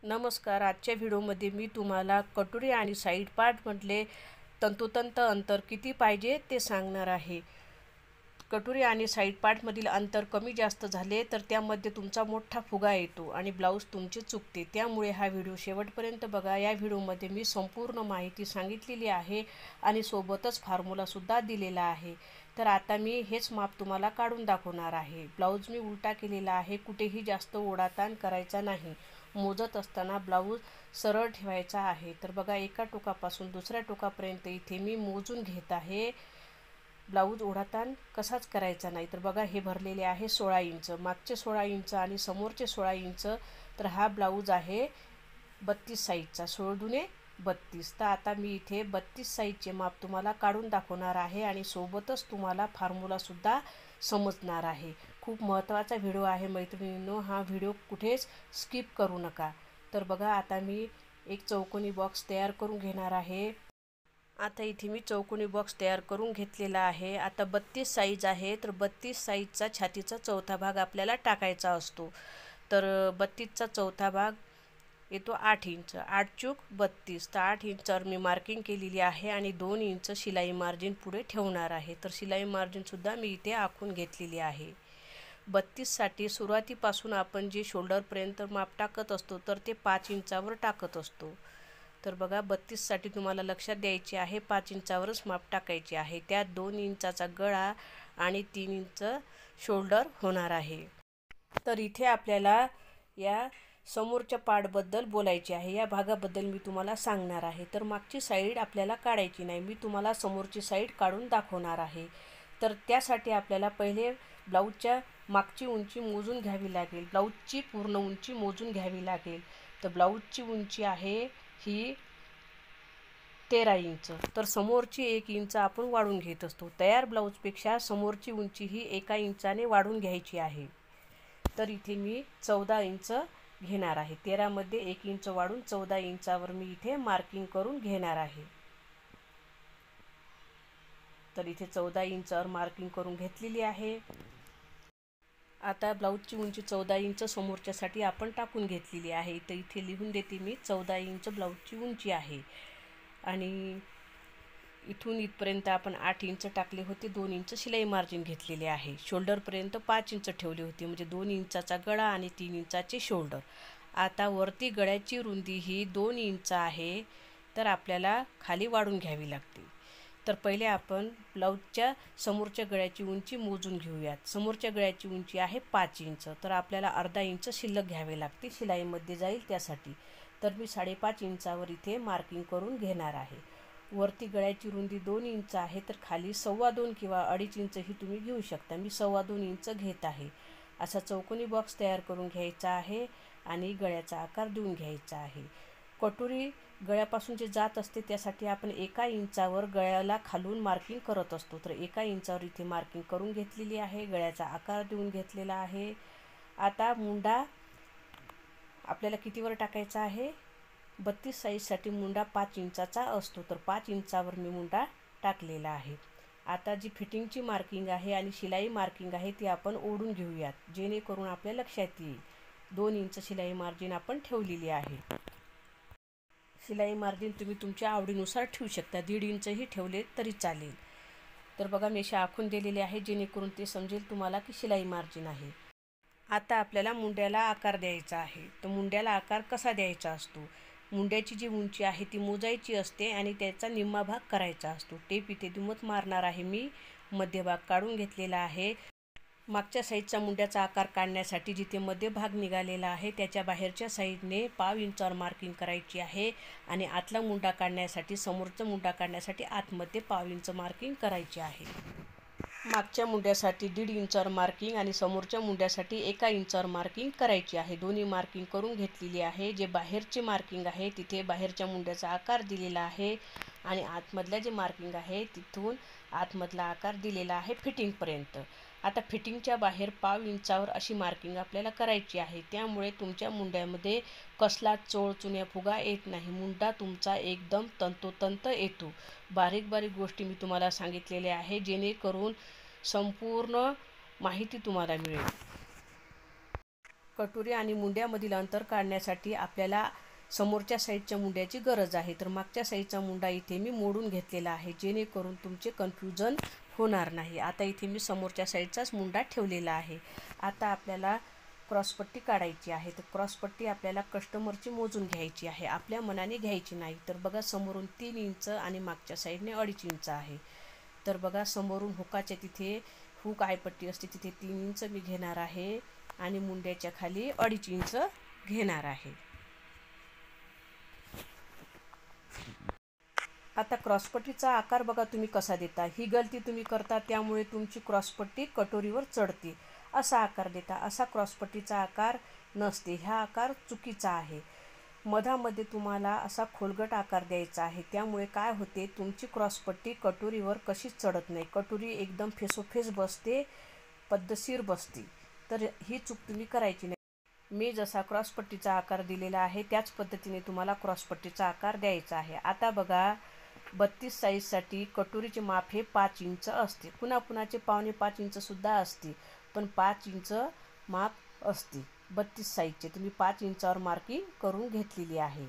नमस्कार. आजच्या व्हिडिओमध्ये मी तुम्हाला कटोरी आणि साईड पार्टमधले तंतोतंत अंतर किती पाहिजे ते सांगणार आहे. कटोरी आणि साईड पार्टमधील अंतर कमी जास्त झाले तर त्यामध्ये तुमचा मोठा फुगा येतो आणि ब्लाऊज तुमचे चुकते. त्यामुळे हा व्हिडिओ शेवटपर्यंत बघा. या व्हिडिओमध्ये मी संपूर्ण माहिती सांगितलेली आहे आणि सोबतच फॉर्म्युलासुद्धा दिलेला आहे. तर आता मी हेच माप तुम्हाला काढून दाखवणार आहे. ब्लाऊज मी उलटा केलेला आहे. कुठेही जास्त ओढाताण करायचा नाही. मोजत असताना ब्लाऊज सरळ ठेवायचा आहे. तर बघा, एका टोकापासून दुसऱ्या टोकापर्यंत इथे मी मोजून घेत आहे. ब्लाऊज ओढाताण कसाच करायचा नाही. तर बघा, हे भरलेले आहे 16 इंच, मागचे 16 इंच आणि समोरचे 16 इंच. तर हा ब्लाऊज आहे 32 साईजचा, 16 दुने 32. तर आता मी इथे 32 साईजचे माप तुम्हाला काढून दाखवणार आहे आणि सोबतच तुम्हाला फॉर्म्युलासुद्धा समजणार आहे. खूप महत्त्वाचा व्हिडिओ आहे मैत्रिणींनो, हा व्हिडिओ कुठेच स्किप करू नका. तर बघा, आता मी एक चौकोनी बॉक्स तयार करून घेणार आहे. आता इथे मी चौकोनी बॉक्स तयार करून घेतलेला आहे. आता 32 साईज आहे, तर 32 साईजचा छातीचा चौथा भाग आपल्याला टाकायचा असतो. तर 32चा चौथा भाग येतो 8 इंच, 8 चूक 32. तर 8 इंचावर मी मार्किंग केलेली आहे आणि 2 इंच शिलाई मार्जिन पुढे ठेवणार आहे. तर शिलाई मार्जिनसुद्धा मी इथे आखून घेतलेली आहे. 32साठी सुरुवातीपासून आपण जे शोल्डरपर्यंत माप टाकत असतो तर ते 5 इंचावर टाकत असतो. तर बघा, 32साठी तुम्हाला लक्षात द्यायचे आहे 5 इंचावरच माप टाकायचे आहे. त्यात 2 इंचाचा गळा आणि 3 इंच शोल्डर होणार आहे. तर इथे आपल्याला या समोरच्या पार्टबद्दल बोलायचे आहे. या भागाबद्दल मी तुम्हाला सांगणार आहे. तर मागची साईड आपल्याला काढायची नाही, मी तुम्हाला समोरची साईड काढून दाखवणार आहे. तर त्यासाठी आपल्याला पहिले ब्लाऊजच्या मागची उंची मोजून घ्यावी लागेल. ब्लाऊजची पूर्ण उंची मोजून घ्यावी लागेल. तर ब्लाऊजची उंची आहे ही 13 इंच. तर समोरची 1 इंच आपण वाढून घेत असतो. तयार ब्लाऊजपेक्षा समोरची उंची ही 1 इंचाने वाढून घ्यायची आहे. तर इथे मी 14 इंच घेणार आहे. 13मध्ये 1 इंच वाढून 14 इंचावर मी इथे मार्किंग करून घेणार आहे. तर इथे 14 इंचावर मार्किंग करून घेतलेली आहे. आता ब्लाऊजची उंची 14 इंच समोरच्यासाठी आपण टाकून घेतलेली आहे. तर इथे लिहून देते मी, 14 इंच ब्लाऊजची उंची आहे. आणि इथून इथपर्यंत आपण 8 इंच टाकले होते, 2 इंच शिलाई मार्जिन घेतलेले आहे. शोल्डरपर्यंत 5 इंच ठेवले होते, म्हणजे 2 इंचाचा गळा आणि 3 इंचाचे शोल्डर. आता वरती गळ्याची रुंदी ही 2 इंच आहे, तर आपल्याला खाली वाढून घ्यावी लागते. तर पहिले आपण ब्लाऊजच्या समोरच्या गळ्याची उंची मोजून घेऊयात. समोरच्या गळ्याची उंची आहे 5 इंच, तर आपल्याला अर्धा इंच शिल्लक घ्यावे लागते, शिलाईमध्ये जाईल त्यासाठी. तर मी 5.5 इंचावर इथे मार्किंग करून घेणार आहे. वरती गळ्याची रुंदी 2 इंच आहे, तर खाली 2.25 किंवा 2.5 इंचही तुम्ही घेऊ शकता. मी 2.25 इंच घेत आहे. असा चौकोनी बॉक्स तयार करून घ्यायचा आहे आणि गळ्याचा आकार देऊन घ्यायचा आहे. कटोरी गळ्यापासून जे जात असते त्यासाठी आपण 1 इंचावर गळ्याला खालून मार्किंग करत असतो. तर 1 इंचावर इथे मार्किंग करून घेतलेली आहे, गळ्याचा आकार देऊन घेतलेला आहे. आता मुंडा आपल्याला कितीवर टाकायचा आहे? 32 साईजसाठी मुंडा 5 इंचाचा असतो, तर 5 इंचावर मी मुंडा टाकलेला आहे. आता जी फिटिंगची मार्किंग आहे आणि शिलाई मार्किंग आहे ती आपण ओढून घेऊयात, जेणेकरून आपल्या लक्षात येईल. 2 इंच शिलाई मार्जिन आपण ठेवलेली आहे. शिलाई मार्जिन तुम्ही तुमच्या आवडीनुसार ठेवू शकता, 1.5 इंचही ठेवले तरी चालेल. तर बघा, मी असे आखून दिलेले आहे जेणेकरून ते समजेल तुम्हाला की शिलाई मार्जिन आहे. आता आपल्याला मुंड्याला आकार द्यायचा आहे. तर मुंड्याला आकार कसा द्यायचा असतो? मुंड्याची जी उंची आहे ती मोजायची असते आणि त्याचा निम्मा भाग करायचा असतो. टेप इथे दुमत मारणार आहे मी, मध्यभाग काढून घेतलेला आहे. मागच्या साईडचा मुंड्याचा आकार काढण्यासाठी जिथे मध्यभाग निघालेला आहे त्याच्या बाहेरच्या साईडने 1/2 इंचावर मार्किंग करायची आहे आणि आतला मुंडा काढण्यासाठी, समोरचा मुंडा काढण्यासाठी आतमध्ये 1/2 इंच मार्किंग करायची आहे. मागच्या मुंड्यासाठी 1.5 इंचावर मार्किंग आणि समोरच्या मुंड्यासाठी 1 इंचावर मार्किंग करायची आहे. दोन्ही मार्किंग करून घेतलेली आहे. जे बाहेरचे मार्किंग आहे तिथे बाहेरच्या मुंड्याचा आकार दिलेला आहे आणि आतमधल्या जे मार्किंग आहे तिथून आतमधला आकार दिलेला आहे फिटिंगपर्यंत. आता फिटिंगच्या बाहेर 1/2 इंचावर अशी मार्किंग आपल्याला करायची आहे. त्यामुळे तुमच्या मुंड्यामध्ये कसला चोळचुन्या फुगा येत नाही. मुंडा तुमचा एकदम तंतोतंत येतो. बारीक बारीक गोष्टी मी तुम्हाला सांगितलेल्या आहे जेणेकरून संपूर्ण माहिती तुम्हाला मिळेल. कटोरी आणि मुंड्यामधील अंतर काढण्यासाठी आपल्याला समोरच्या साईडच्या मुंड्याची गरज आहे. तर मागच्या साईडचा मुंडा इथे मी मोडून घेतलेला आहे, जेणेकरून तुमचे कन्फ्युजन होणार नाही. आता इथे मी समोरच्या साईडचाच मुंडा ठेवलेला आहे. आता आपल्याला क्रॉसपट्टी काढायची आहे. तर क्रॉसपट्टी आपल्याला कस्टमरची मोजून घ्यायची आहे, आपल्या मनाने घ्यायची नाही. तर बघा, समोरून 3 इंच आणि मागच्या साईडने 2.5 इंच आहे. तर बघा, समोरून हुकाच्या तिथे हुक आयपट्टी असते तिथे 3 इंच मी घेणार आहे आणि मुंड्याच्या खाली 2.5 इंच घेणार आहे. आता क्रॉसपट्टीचा आकार बघा तुम्ही कसा देता. ही गलती तुम्ही करता, त्यामुळे तुमची क्रॉसपट्टी कटोरीवर चढते. असा आकार देता, असा क्रॉसपट्टीचा आकार नसते. हा आकार चुकीचा आहे. मधामध्ये तुम्हाला असा खोलगट आकार द्यायचा आहे. त्यामुळे काय होते, तुमची क्रॉसपट्टी कटोरीवर कशीच चढत नाही. कटोरी एकदम फेसोफेस बसते, पद्धतशीर बसते. तर ही चूक तुम्ही करायची नाही. मी जसा क्रॉसपट्टीचा आकार दिलेला आहे त्याच पद्धतीने तुम्हाला क्रॉसपट्टीचा आकार द्यायचा आहे. आता बघा, 32 साईजसाठी कटोरीचे माप हे 5 इंच असते. कुणाकुणाचे 4.25 इंचसुद्धा असते, पण 5 इंच माप असते 32 साईजचे. तुम्ही 5 इंचावर मार्किंग करून घेतलेली आहे.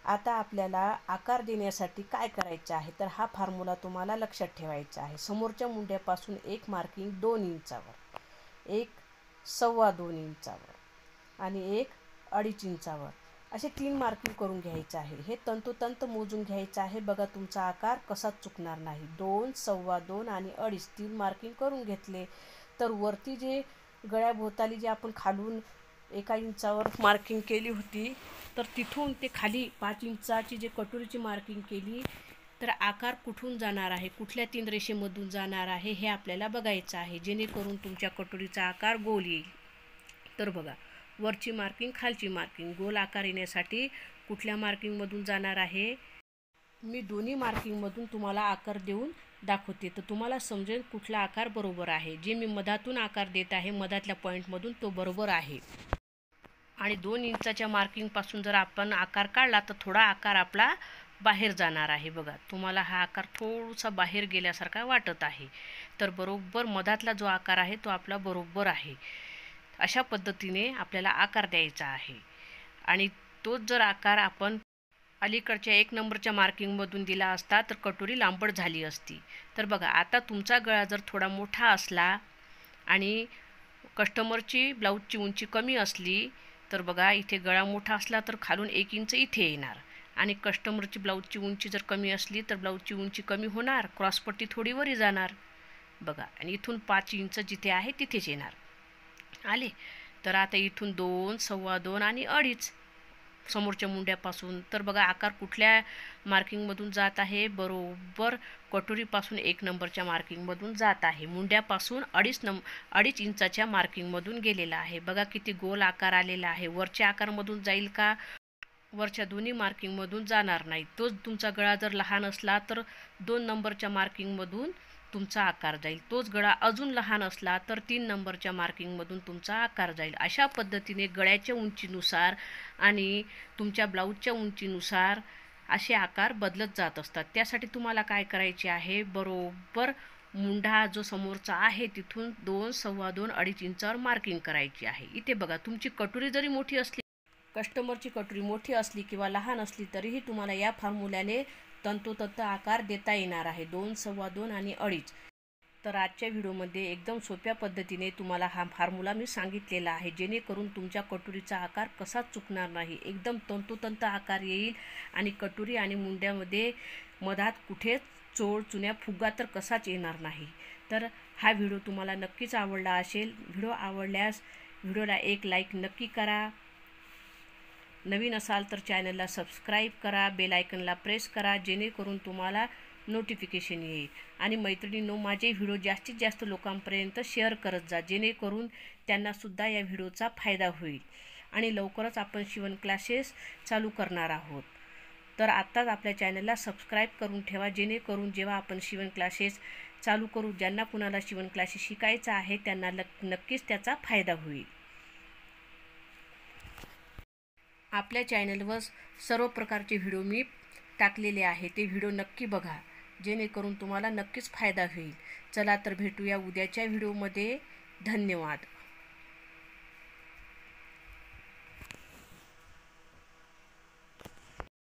आता आपल्याला आकार देण्यासाठी काय करायचे आहे, तर हा फॉर्म्युला तुम्हाला लक्षात ठेवायचा आहे. समोरच्या मुंड्यापासून एक मार्किंग 2 इंचावर, एक 2.25 इंचावर आणि एक 2.5 इंचावर, असे 3 मार्किंग करून घ्यायचं आहे. हे तंतोतंत मोजून घ्यायचं आहे. बघा, तुमचा आकार कसाच चुकणार नाही. 2, 2.25 आणि 2.5 3 मार्किंग करून घेतले. तर वरती जे गळ्याभोवताली जे आपण खालून 1 इंचावर मार्किंग केली होती, तर तिथून ते खाली 5 इंचाची जे कटोरीची मार्किंग केली, तर आकार कुठून जाणार आहे, कुठल्या 3 रेषेमधून जाणार आहे हे आपल्याला बघायचं आहे, जेणेकरून तुमच्या कटोरीचा आकार गोल येईल. तर बघा, वरची मार्किंग, खालची मार्किंग, गोल आकार येण्यासाठी कुठल्या मार्किंगमधून जाणार आहे. मी दोन्ही मार्किंगमधून तुम्हाला आकार देऊन दाखवते, तर तुम्हाला समजेल कुठला आकार बरोबर आहे. जे मी मधातून आकार देत आहे, मधातल्या पॉईंटमधून, तो बरोबर आहे. आणि 2 इंचाच्या मार्किंगपासून जर आपण आकार काढला तर थोडा आकार आपला बाहेर जाणार आहे. बघा, तुम्हाला हा आकार थोडासा बाहेर गेल्यासारखा वाटत आहे. तर बरोबर मधातला जो आकार आहे तो आपला बरोबर आहे. अशा पद्धतीने आपल्याला आकार द्यायचा आहे. आणि तोच जर आकार आपण अलीकडच्या 1 नंबरच्या मार्किंगमधून दिला असता तर कटोरी लांबट झाली असती. तर बघा, आता तुमचा गळा जर थोडा मोठा असला आणि कस्टमरची ब्लाऊजची उंची कमी असली, तर बघा, इथे गळा मोठा असला तर खालून 1 इंच इथे येणार. आणि कस्टमरची ब्लाऊजची उंची जर कमी असली तर ब्लाऊजची उंची कमी होणार, क्रॉसपट्टी थोडी वरी जाणार. बघा, आणि इथून 5 इंच जिथे आहे तिथेच येणार. आले. तर आता इथून 2, 2.25 आणि 2.5 समोरच्या मुंड्यापासून. तर बघा, आकार कुठल्या मार्किंगमधून जात आहे, बरोबर कटोरीपासून 1 नंबरच्या मार्किंगमधून जात आहे. मुंड्यापासून 2.5 इंचाच्या मार्किंगमधून गेलेला आहे. बघा किती गोल आकार आलेला आहे. वरच्या आकारमधून जाईल का, वरच्या दोन्ही मार्किंगमधून जाणार नाही. तोच तुमचा गळा जर लहान असला तर 2 नंबरच्या मार्किंगमधून तुमचा आकार जाईल. तोच गळा अजून लहान असला तर 3 नंबरच्या मार्किंगमधून तुमचा आकार जाईल. अशा पद्धतीने गळ्याच्या उंचीनुसार आणि तुमच्या ब्लाऊजच्या उंचीनुसार असे आकार बदलत जात असतात. त्यासाठी तुम्हाला काय करायचे आहे, बरोबर मुंडा जो समोरचा आहे तिथून 2, 2.25, 2.5 इंचावर मार्किंग करायची आहे. इथे बघा, तुमची कटोरी जरी मोठी असली, कस्टमरची कटोरी मोठी असली किंवा लहान असली, तरीही तुम्हाला या फॉर्म्युल्याने तंतोतंत आकार देता येणार आहे. 2, 2.25 आणि 2.5. तर आजच्या व्हिडिओमध्ये एकदम सोप्या पद्धतीने तुम्हाला हा फॉर्म्युला मी सांगितलेला आहे, जेणेकरून तुमच्या कटोरीचा आकार कसाच चुकणार नाही. एकदम तंतोतंत आकार येईल आणि कटोरी आणि मुंड्यामध्ये मधात कुठेच चोळ, चुन्या, फुगा तर कसाच येणार नाही. तर हा व्हिडिओ तुम्हाला नक्कीच आवडला असेल. व्हिडिओ आवडल्यास व्हिडिओला एक लाईक नक्की करा. नवीन असाल तर चॅनलला सबस्क्राईब करा, बेल आयकनला प्रेस करा, जेणेकरून तुम्हाला नोटिफिकेशन येईल. आणि मैत्रिणींनो, माझे व्हिडिओ जास्तीत जास्त लोकांपर्यंत शेअर करत जा, जेणेकरून त्यांनासुद्धा या व्हिडिओचा फायदा होईल. आणि लवकरच आपण शिवण क्लासेस चालू करणार आहोत. तर आत्ताच आपल्या चॅनलला सबस्क्राईब करून ठेवा, जेणेकरून जेव्हा आपण शिवण क्लासेस चालू करू, ज्यांना कुणाला शिवण क्लासेस शिकायचा आहे त्यांना नक्कीच त्याचा फायदा होईल. आपल्या चॅनलवर सर्व प्रकारचे व्हिडिओ मी टाकलेले आहे, ते व्हिडिओ नक्की बघा, जेणेकरून तुम्हाला नक्कीच फायदा होईल. चला तर भेटूया उद्याच्या व्हिडिओमध्ये. धन्यवाद.